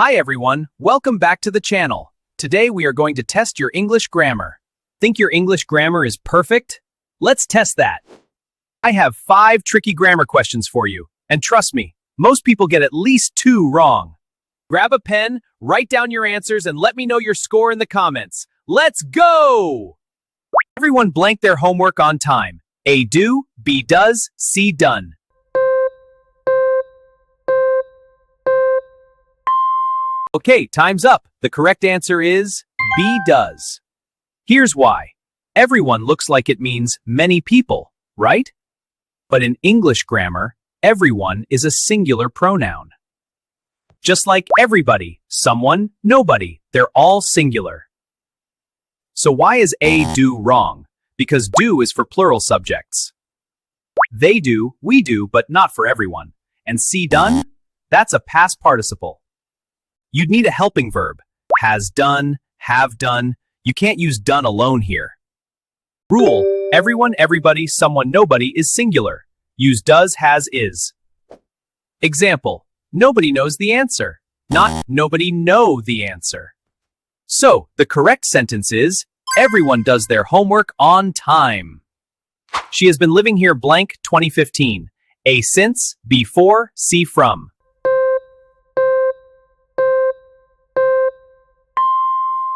Hi everyone, welcome back to the channel. Today we are going to test your English grammar. Think your English grammar is perfect? Let's test that. I have 5 tricky grammar questions for you, and trust me, most people get at least 2 wrong. Grab a pen, write down your answers, and let me know your score in the comments. Let's go! Everyone blank their homework on time. A do, B does, C done. Okay, time's up. The correct answer is B does. Here's why. Everyone looks like it means many people, right? But in English grammar, everyone is a singular pronoun. Just like everybody, someone, nobody, they're all singular. So why is A do wrong? Because do is for plural subjects. They do, we do, but not for everyone. And C done? That's a past participle. You'd need a helping verb. Has done, have done. You can't use done alone here. Rule: everyone, everybody, someone, nobody is singular. Use does, has, is. Example: nobody knows the answer. Not nobody know the answer. So, the correct sentence is, everyone does their homework on time. She has been living here blank 2015. A since, B for, C from.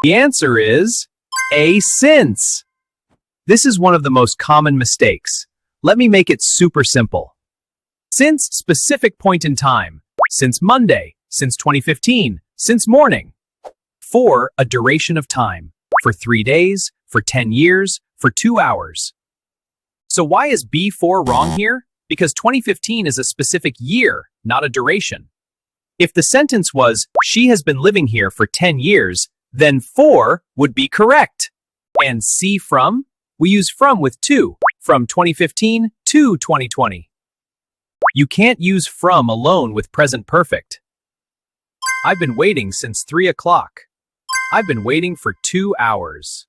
The answer is A since. This is one of the most common mistakes. Let me make it super simple. Since specific point in time. Since Monday. Since 2015. Since morning. For a duration of time. For 3 days. For 10 years. For 2 hours. So why is B for wrong here? Because 2015 is a specific year, not a duration. If the sentence was, she has been living here for 10 years, then for would be correct. And C from? We use from with to, from 2015 to 2020. You can't use from alone with present perfect. I've been waiting since 3 o'clock. I've been waiting for 2 hours.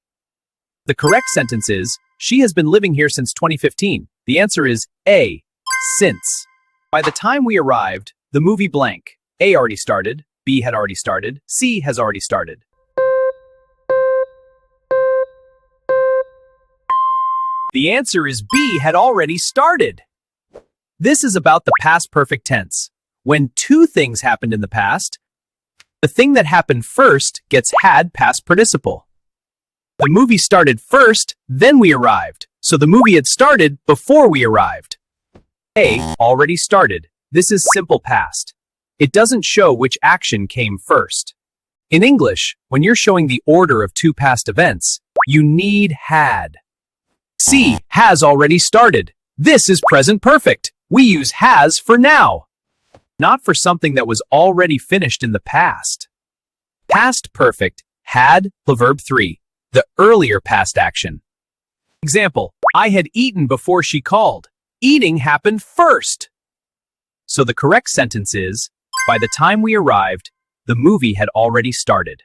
The correct sentence is, she has been living here since 2015. The answer is A, since. By the time we arrived, the movie blank. A already started, B had already started, C has already started. The answer is B had already started. This is about the past perfect tense. When 2 things happened in the past, the thing that happened first gets had past participle. The movie started first, then we arrived. So the movie had started before we arrived. A already started. This is simple past. It doesn't show which action came first. In English, when you're showing the order of 2 past events, you need had. C has already started. This is present perfect. We use has for now, not for something that was already finished in the past. Past perfect, had, the verb 3, the earlier past action. Example: I had eaten before she called. Eating happened first. So the correct sentence is, by the time we arrived, the movie had already started.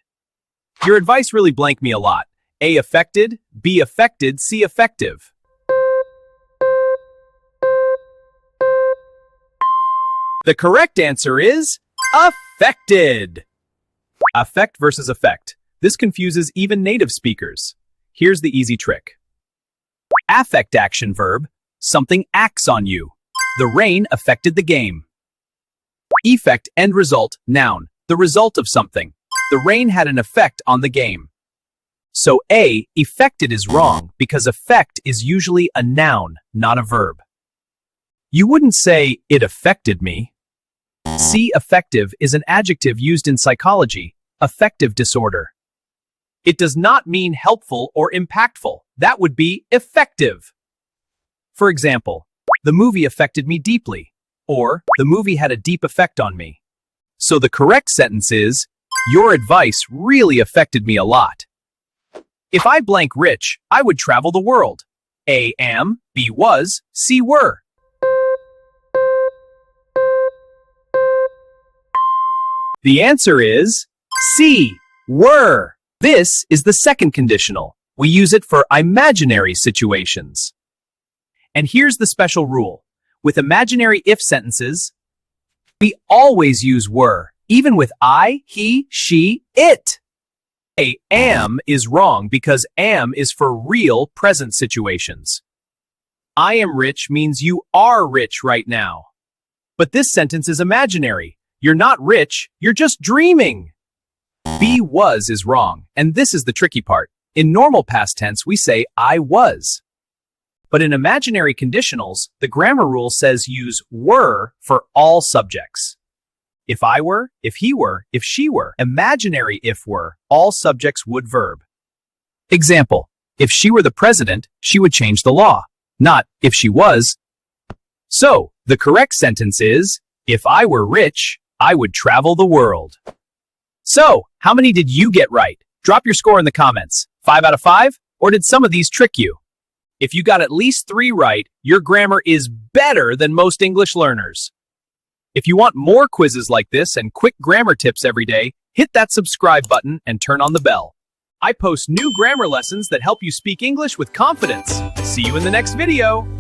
Your advice really blanked me a lot. A affected, B affected, C effective. The correct answer is affected. Affect versus effect. This confuses even native speakers. Here's the easy trick. Affect action verb, something acts on you. The rain affected the game. Effect end result, noun, the result of something. The rain had an effect on the game. So A, effected is wrong because effect is usually a noun, not a verb. You wouldn't say, it affected me. C, effective is an adjective used in psychology, affective disorder. It does not mean helpful or impactful. That would be effective. For example, the movie affected me deeply, or the movie had a deep effect on me. So the correct sentence is, your advice really affected me a lot. If I blank rich, I would travel the world. A am, B was, C were. The answer is C, were. This is the second conditional. We use it for imaginary situations. And here's the special rule. With imaginary if sentences, we always use were, even with I, he, she, it. Am is wrong because am is for real present situations. I am rich means you are rich right now. But this sentence is imaginary. You're not rich, you're just dreaming. Be was is wrong, and this is the tricky part. In normal past tense, we say I was. But in imaginary conditionals, the grammar rule says use were for all subjects. If I were, if he were, if she were, imaginary if were, all subjects would verb. Example, if she were the president, she would change the law, not if she was. So, the correct sentence is, if I were rich, I would travel the world. So, how many did you get right? Drop your score in the comments. 5 out of 5? Or did some of these trick you? If you got at least 3 right, your grammar is better than most English learners. If you want more quizzes like this and quick grammar tips every day, hit that subscribe button and turn on the bell. I post new grammar lessons that help you speak English with confidence. See you in the next video.